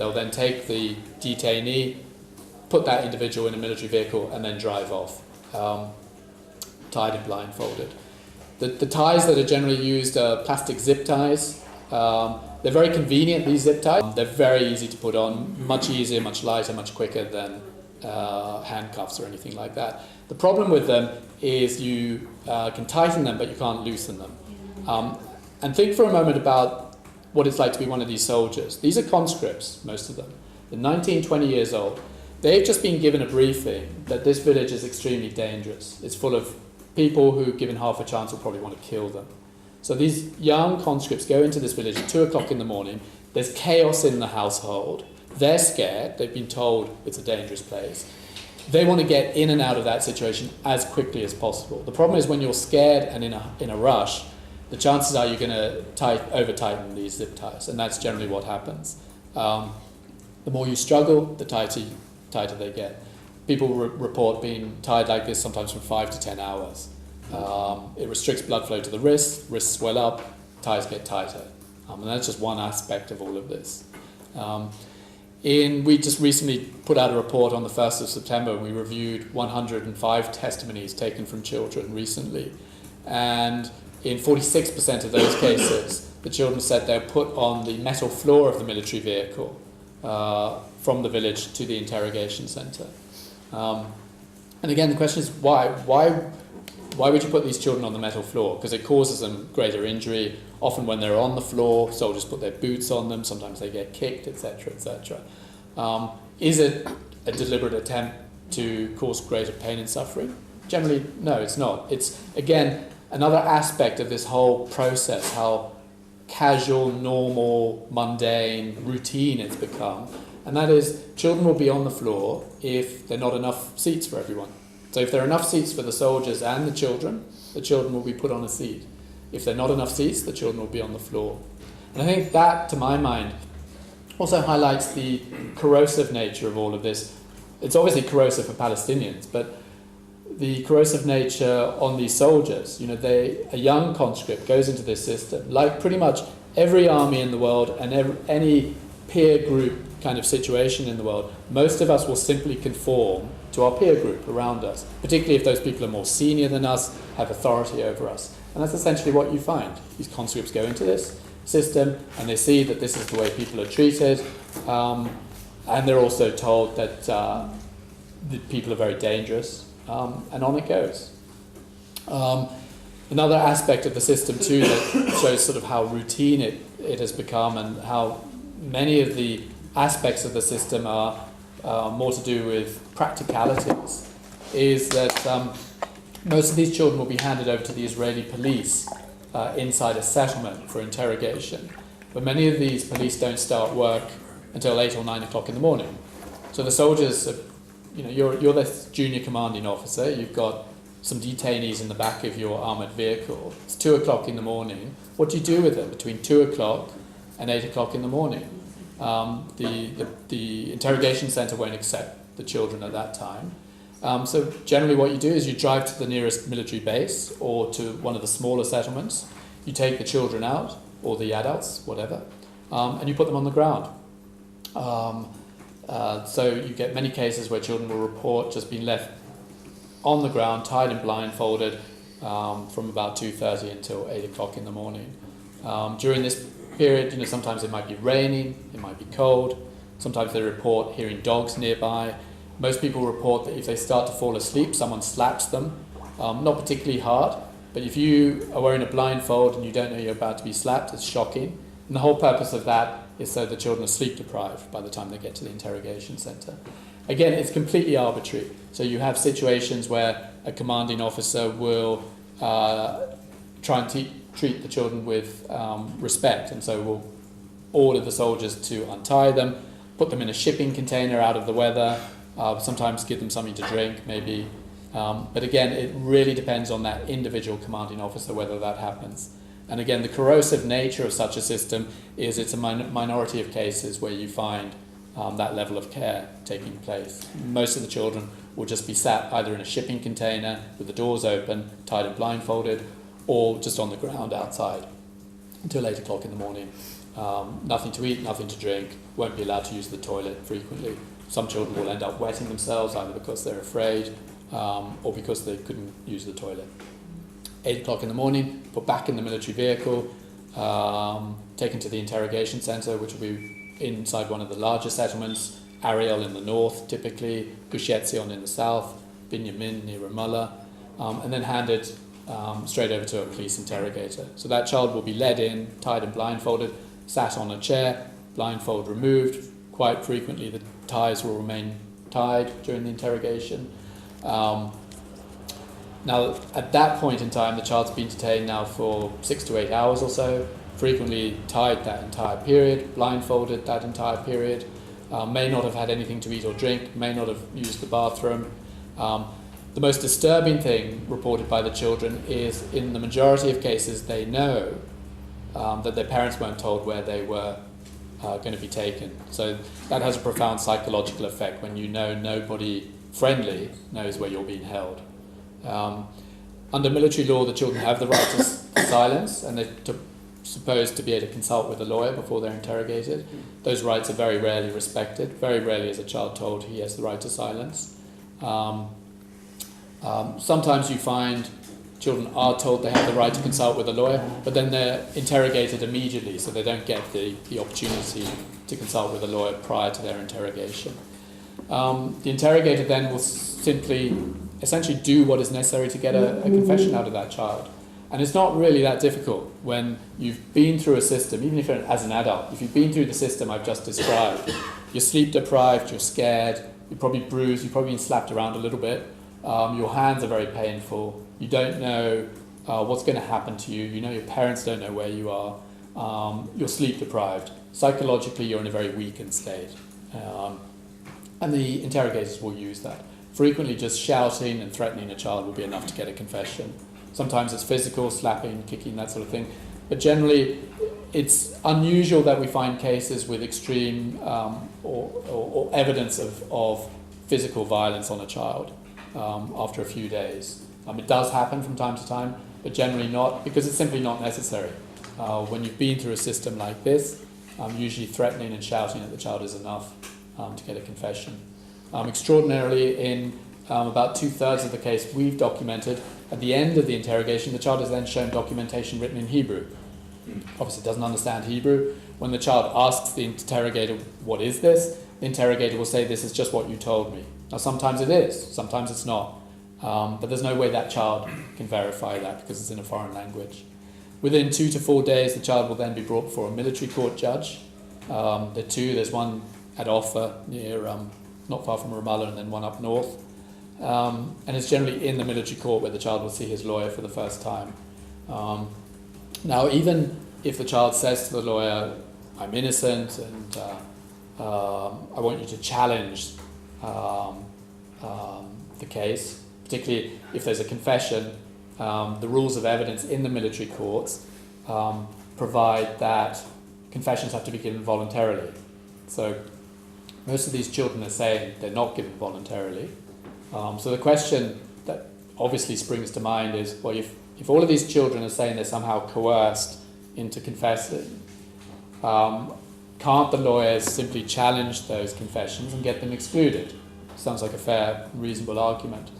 They'll then take the detainee, put that individual in a military vehicle, and then drive off, tied and blindfolded. The ties that are generally used are plastic zip ties. They're very convenient, these zip ties. They're very easy to put on, much easier, much lighter, much quicker than handcuffs or anything like that. The problem with them is you can tighten them, but you can't loosen them. And think for a moment about what it's like to be one of these soldiers. These are conscripts, most of them. They're 19, 20 years old. They've just been given a briefing that this village is extremely dangerous. It's full of people who, given half a chance, will probably want to kill them. So these young conscripts go into this village at 2 o'clock in the morning. There's chaos in the household. They're scared. They've been told it's a dangerous place. They want to get in and out of that situation as quickly as possible. The problem is when you're scared and in a rush, the chances are you're going to over-tighten these zip ties, and that's generally what happens. The more you struggle, the tighter they get. People report being tied like this sometimes for 5 to 10 hours. It restricts blood flow to the wrists swell up, ties get tighter. And that's just one aspect of all of this. We just recently put out a report on the 1st of September, and we reviewed 105 testimonies taken from children recently. And in 46% of those cases, the children said they were put on the metal floor of the military vehicle from the village to the interrogation centre. And again, the question is why? Why would you put these children on the metal floor? Because it causes them greater injury. Often when they're on the floor, soldiers put their boots on them. Sometimes they get kicked, etc., etc. Is it a deliberate attempt to cause greater pain and suffering? Generally, no, it's not. It's, again, another aspect of this whole process, how casual, normal, mundane, routine it's become. And that is, children will be on the floor if there are not enough seats for everyone. So if there are enough seats for the soldiers and the children will be put on a seat. If there are not enough seats, the children will be on the floor. And I think that, to my mind, also highlights the corrosive nature of all of this. It's obviously corrosive for Palestinians, but the corrosive nature on these soldiers. A young conscript goes into this system, like pretty much every army in the world and any peer group kind of situation in the world. Most of us will simply conform to our peer group around us, particularly if those people are more senior than us, have authority over us. And that's essentially what you find. These conscripts go into this system and they see that this is the way people are treated, and they're also told that the people are very dangerous, and on it goes. Another aspect of the system too that shows sort of how routine it has become and how many of the aspects of the system are more to do with practicalities is that most of these children will be handed over to the Israeli police inside a settlement for interrogation. But many of these police don't start work until 8 or 9 o'clock in the morning. So the soldiers, you're the junior commanding officer, you've got some detainees in the back of your armoured vehicle. It's 2 o'clock in the morning. What do you do with them between 2 o'clock and 8 o'clock in the morning? The interrogation centre won't accept the children at that time. So generally what you do is you drive to the nearest military base or to one of the smaller settlements. You take the children out, or the adults, whatever, and you put them on the ground. So you get many cases where children will report just being left on the ground, tied and blindfolded, from about 2:30 until 8 o'clock in the morning. During this period, sometimes it might be raining, it might be cold. Sometimes they report hearing dogs nearby. Most people report that if they start to fall asleep, someone slaps them. Not particularly hard, but if you are wearing a blindfold and you don't know you're about to be slapped, it's shocking. And the whole purpose of that is so the children are sleep deprived by the time they get to the interrogation centre. Again, it's completely arbitrary. So you have situations where a commanding officer will try and treat the children with respect, and so will order the soldiers to untie them, put them in a shipping container out of the weather, sometimes give them something to drink, maybe. But again, it really depends on that individual commanding officer whether that happens. And again, the corrosive nature of such a system is it's a minority of cases where you find that level of care taking place. Most of the children will just be sat either in a shipping container with the doors open, tied and blindfolded, or just on the ground outside until 8 o'clock in the morning. nothing to eat, nothing to drink, won't be allowed to use the toilet frequently. Some children will end up wetting themselves, either because they're afraid or because they couldn't use the toilet. 8 o'clock in the morning, put back in the military vehicle, taken to the interrogation centre, which will be inside one of the larger settlements, Ariel in the north, typically, Gush Etzion in the south, Binyamin near Ramallah, and then handed straight over to a police interrogator. So that child will be led in, tied and blindfolded, sat on a chair, blindfold removed. Quite frequently the ties will remain tied during the interrogation. Now, at that point in time, the child's been detained now for 6 to 8 hours or so, frequently tied that entire period, blindfolded that entire period, may not have had anything to eat or drink, may not have used the bathroom. The most disturbing thing reported by the children is, in the majority of cases, they know that their parents weren't told where they were going to be taken. So that has a profound psychological effect when you know nobody friendly knows where you're being held. Under military law, the children have the right to silence, and they're supposed to be able to consult with a lawyer before they're interrogated. Those rights are very rarely respected. Very rarely is a child told he has the right to silence. Sometimes you find children are told they have the right to consult with a lawyer, but then they're interrogated immediately, so they don't get the opportunity to consult with a lawyer prior to their interrogation. The interrogator then will simply essentially do what is necessary to get a confession out of that child. And it's not really that difficult when you've been through a system, even if you're as an adult, if you've been through the system I've just described, you're sleep deprived, you're scared, you're probably bruised, you've probably been slapped around a little bit, your hands are very painful, you don't know what's going to happen to you, you know your parents don't know where you are, you're sleep deprived. Psychologically, you're in a very weakened state. And the interrogators will use that. Frequently, just shouting and threatening a child will be enough to get a confession. Sometimes it's physical, slapping, kicking, that sort of thing. But generally, it's unusual that we find cases with extreme or evidence of physical violence on a child after a few days. It does happen from time to time, but generally not, because it's simply not necessary. When you've been through a system like this, usually threatening and shouting at the child is enough to get a confession. Extraordinarily, in about 2/3 of the case we've documented, at the end of the interrogation, the child is then shown documentation written in Hebrew. Obviously doesn't understand Hebrew. When the child asks the interrogator, what is this? The interrogator will say, this is just what you told me. Now sometimes it is, sometimes it's not. But there's no way that child can verify that because it's in a foreign language. Within 2 to 4 days, the child will then be brought before a military court judge. There are two, there's one at Offa near, not far from Ramallah, and then one up north. And it's generally in the military court where the child will see his lawyer for the first time. Now, even if the child says to the lawyer, I'm innocent and I want you to challenge the case, particularly if there's a confession, the rules of evidence in the military courts provide that confessions have to be given voluntarily. So most of these children are saying they're not given voluntarily. So the question that obviously springs to mind is, well, if all of these children are saying they're somehow coerced into confessing, can't the lawyers simply challenge those confessions and get them excluded? Sounds like a fair, reasonable argument.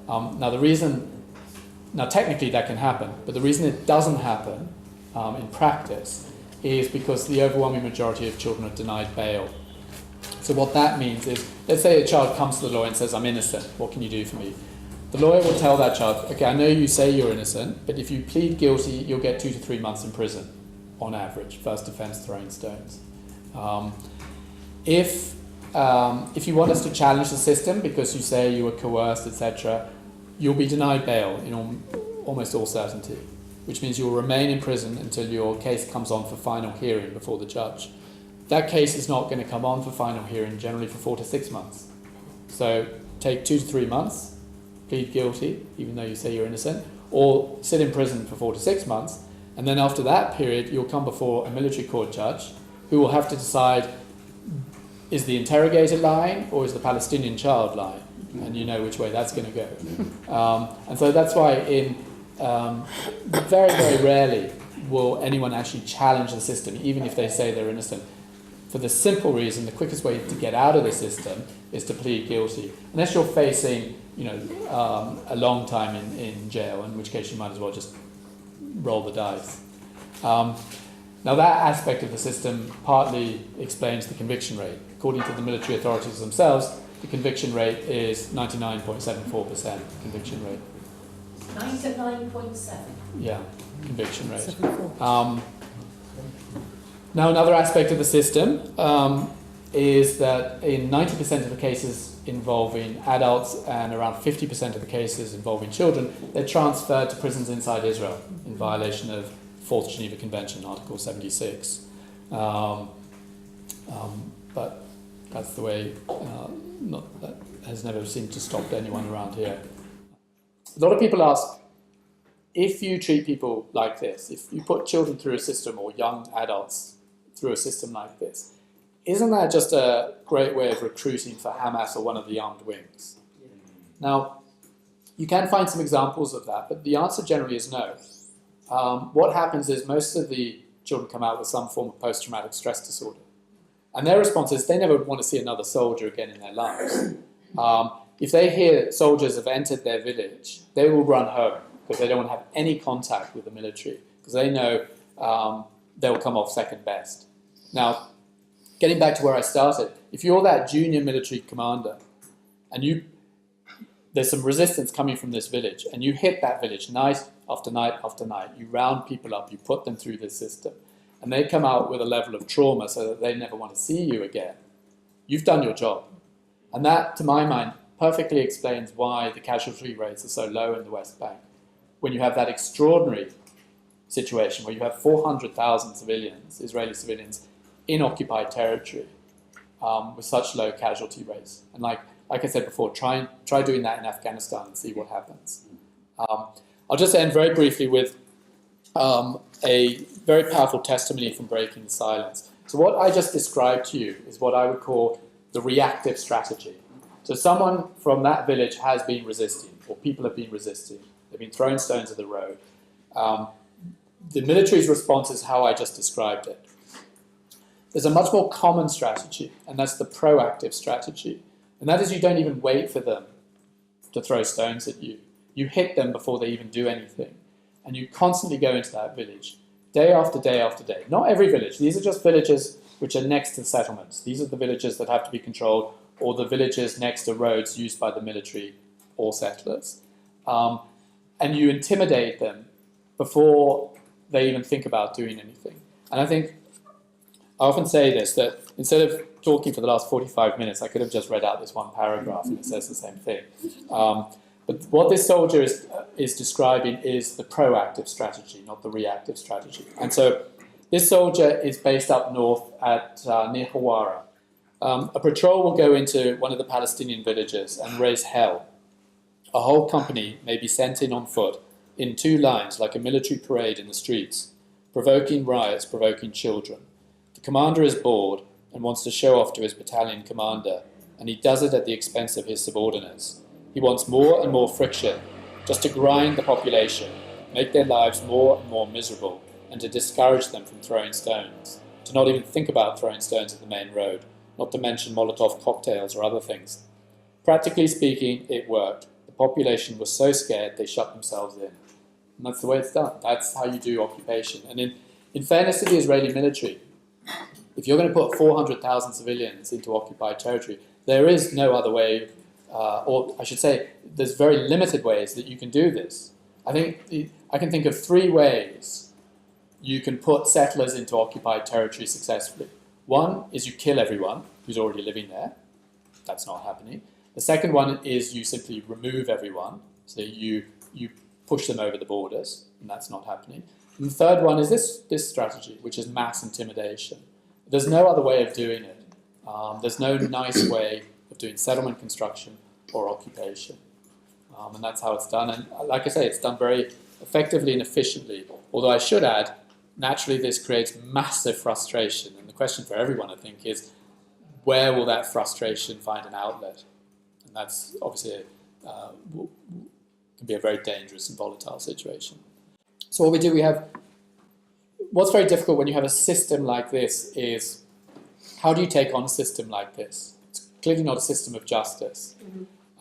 Now technically that can happen, but the reason it doesn't happen in practice is because the overwhelming majority of children are denied bail. So what that means is, let's say a child comes to the lawyer and says, I'm innocent, what can you do for me? The lawyer will tell that child, okay, I know you say you're innocent, but if you plead guilty, you'll get 2 to 3 months in prison, on average, first offence throwing stones. If you want us to challenge the system because you say you were coerced, etc., you'll be denied bail in almost all certainty, which means you'll remain in prison until your case comes on for final hearing before the judge. That case is not going to come on for final hearing generally for 4 to 6 months. So take 2 to 3 months, plead guilty, even though you say you're innocent, or sit in prison for 4 to 6 months, and then after that period, you'll come before a military court judge who will have to decide, is the interrogator lying or is the Palestinian child lying? And you know which way that's going to go. And so that's why very, very rarely will anyone actually challenge the system, even if they say they're innocent? For the simple reason, the quickest way to get out of the system is to plead guilty, unless you're facing, a long time in jail, in which case you might as well just roll the dice. Now that aspect of the system partly explains the conviction rate. According to the military authorities themselves, the conviction rate is 99.74% conviction rate. 99.7? Yeah, conviction rate. Now another aspect of the system is that in 90% of the cases involving adults and around 50% of the cases involving children, they're transferred to prisons inside Israel in violation of 4th Geneva Convention, Article 76. But that's the way, that has never seemed to stop anyone around here. A lot of people ask, if you treat people like this, if you put children through a system or young adults through a system like this, isn't that just a great way of recruiting for Hamas or one of the armed wings? Now, you can find some examples of that, but the answer generally is no. What happens is most of the children come out with some form of post-traumatic stress disorder. And their response is they never want to see another soldier again in their lives. If they hear soldiers have entered their village, they will run home because they don't want to have any contact with the military, because they know they'll come off second best. Now, getting back to where I started, if you're that junior military commander and there's some resistance coming from this village and you hit that village night after night after night, you round people up, you put them through this system, and they come out with a level of trauma so that they never want to see you again, you've done your job. And that, to my mind, perfectly explains why the casualty rates are so low in the West Bank. When you have that extraordinary situation where you have 400,000 civilians, Israeli civilians, in occupied territory with such low casualty rates. And like I said before, try doing that in Afghanistan and see what happens. I'll just end very briefly with a very powerful testimony from breaking the silence. So what I just described to you is what I would call the reactive strategy. So someone from that village has been resisting, or people have been resisting. They've been throwing stones at the road. The military's response is how I just described it. There's a much more common strategy, and that's the proactive strategy. And that is you don't even wait for them to throw stones at you. You hit them before they even do anything. And you constantly go into that village, day after day after day. Not every village. These are just villages which are next to settlements. These are the villages that have to be controlled, or the villages next to roads used by the military or settlers. And you intimidate them before they even think about doing anything. And I think I often say this, that instead of talking for the last 45 minutes, I could have just read out this one paragraph and it says the same thing. But what this soldier is describing is the proactive strategy, not the reactive strategy. And so this soldier is based up north at near Hawara. A patrol will go into one of the Palestinian villages and raise hell. A whole company may be sent in on foot, in two lines like a military parade in the streets, provoking riots, provoking children. The commander is bored and wants to show off to his battalion commander, and he does it at the expense of his subordinates. He wants more and more friction, just to grind the population, make their lives more and more miserable, and to discourage them from throwing stones, to not even think about throwing stones at the main road, not to mention Molotov cocktails or other things. Practically speaking, it worked. The population was so scared they shut themselves in. And that's the way it's done. That's how you do occupation. And in fairness to the Israeli military, if you're going to put 400,000 civilians into occupied territory, there is no other way, or I should say, there's very limited ways that you can do this. I can think of 3 ways you can put settlers into occupied territory successfully. One is you kill everyone who's already living there. That's not happening. The second one is you simply remove everyone, so you push them over the borders, and that's not happening. And the third one is this strategy, which is mass intimidation. There's no other way of doing it. There's no nice way of doing settlement construction or occupation. And that's how it's done. And like I say, it's done very effectively and efficiently. Although I should add, naturally this creates massive frustration. And the question for everyone, I think, is where will that frustration find an outlet? And that's obviously can be a very dangerous and volatile situation. So what we do, we have what's very difficult when you have a system like this is, how do you take on a system like this? It's clearly not a system of justice.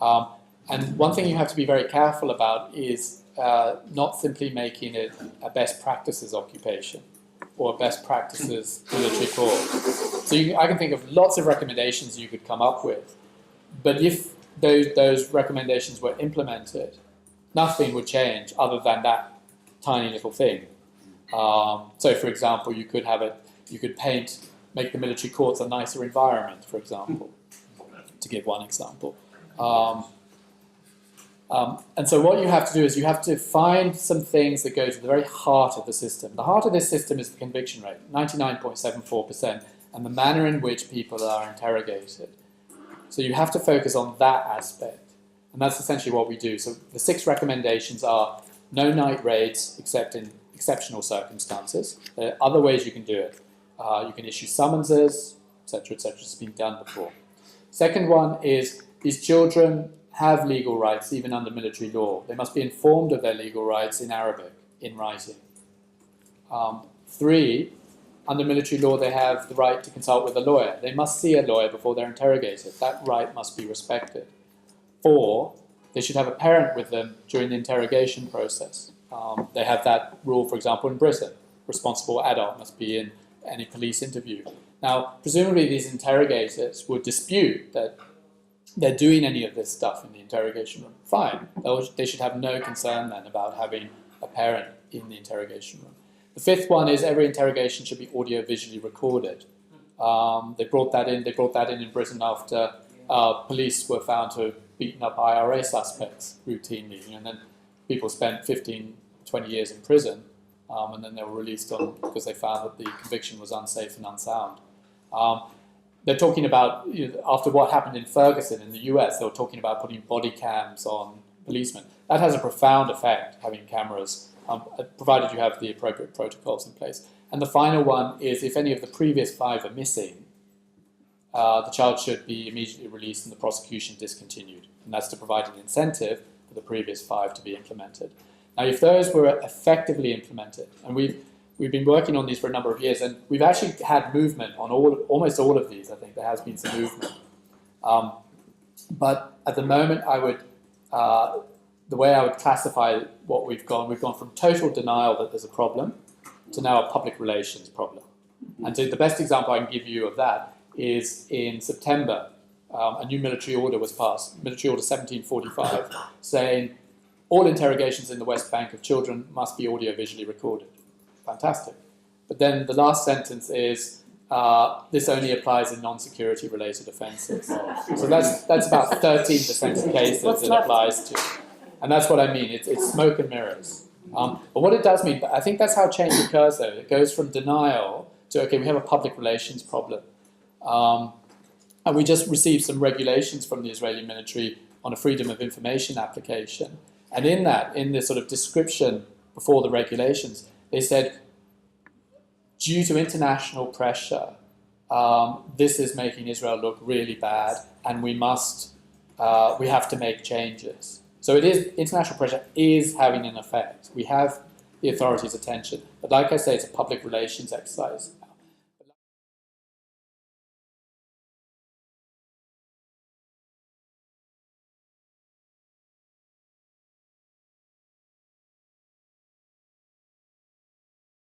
And one thing you have to be very careful about is not simply making it a best practices occupation or a best practices military corps. So I can think of lots of recommendations you could come up with, but if those recommendations were implemented, nothing would change other than that tiny little thing. So, for example, you could make the military courts a nicer environment, for example, to give one example. And so what you have to do is you have to find some things that go to the very heart of the system. The heart of this system is the conviction rate, 99.74%, and the manner in which people are interrogated. So you have to focus on that aspect. And that's essentially what we do. So the 6 recommendations are no night raids except in exceptional circumstances. There are other ways you can do it. You can issue summonses, etc., etc. It's been done before. Second one is these children have legal rights even under military law. They must be informed of their legal rights in Arabic, in writing. 3, under military law they have the right to consult with a lawyer. They must see a lawyer before they're interrogated. That right must be respected. 4, they should have a parent with them during the interrogation process. They have that rule, for example, in Britain. Responsible adult must be in any police interview. Now, presumably these interrogators would dispute that they're doing any of this stuff in the interrogation room. Fine. They should have no concern then about having a parent in the interrogation room. The 5th one is every interrogation should be audio-visually recorded. They brought that in Britain after police were found to have beaten up IRA suspects routinely, and then people spent 15, 20 years in prison, and then they were released because they found that the conviction was unsafe and unsound. They're talking about, after what happened in Ferguson in the US, they were talking about putting body cams on policemen. That has a profound effect, having cameras, provided you have the appropriate protocols in place. And the final one is if any of the previous 5 are missing, the child should be immediately released and the prosecution discontinued. And that's to provide an incentive for the previous 5 to be implemented. Now, if those were effectively implemented, and we've been working on these for a number of years, and we've actually had movement on almost all of these. I think there has been some movement. But at the moment, the way I would classify what we've gone from total denial that there's a problem to now a public relations problem. And so the best example I can give you of that is in September, a new military order was passed, Military Order 1745, saying all interrogations in the West Bank of children must be audio-visually recorded. Fantastic. But then the last sentence is, this only applies in non-security related offences. So that's about 13% of cases it applies to. And that's what I mean, it's smoke and mirrors. But what it does mean, I think that's how change occurs though. It goes from denial to, okay, we have a public relations problem. And we just received some regulations from the Israeli military on a freedom of information application. And in this sort of description before the regulations, they said, due to international pressure, this is making Israel look really bad, and we have to make changes. So international pressure is having an effect. We have the authorities' attention, but like I say, it's a public relations exercise,